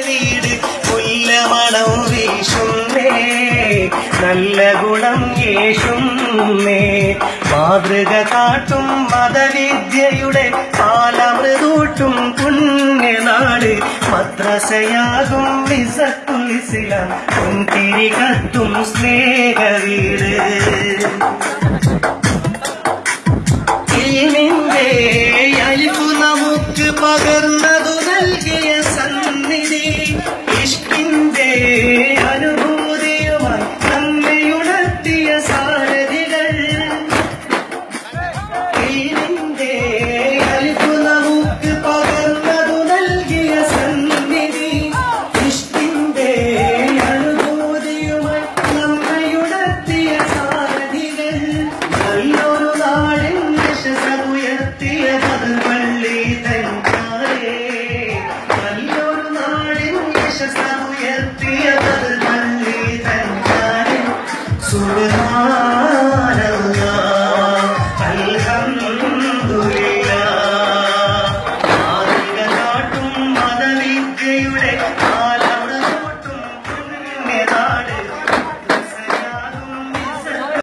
വീട് മുല്ലമണം വീശുന്നേ നല്ല ഗുണം യേശുന്നേ മാതൃക കാട്ടും മതവിദ്യയുടെ പാലമൃതൂട്ടും പുണ്യനാട് മദ്രസയാകും ഇസ്സത്തുൽ ഇസ്ലാം പൊൻതിരി കത്തും സ്നേഹവീട് ഇൽമിന്റെ അലിഫു നമുക്ക് പകർന്നതു നൽകിയ സന്നിധി ഇഷ്കിന്റെ അനുഭൂതിയുമായി നമ്മെ ഉണർത്തിയ സാരഥികൾ ഇൽമിന്റെ അലിഫു നമുക്ക് പകർന്നതു നൽകിയ സന്നിധി ഇഷ്കിന്റെ അനുഭൂതിയുമായി നമ്മെ ഉണർത്തിയ സാരഥികൾ നല്ലൊരു നാടിൻ ഉയർത്തിയ പള്ളി തന്നാരേ നല്ലൊരു നാടിൻ ഉയർത്തിയ പള്ളി തന്നാരേ സുബ്ഹാനല്ലാഹ് അൽഹംദുലില്ലാഹ് മാതൃക കാട്ടും മതവിദ്യയുടെ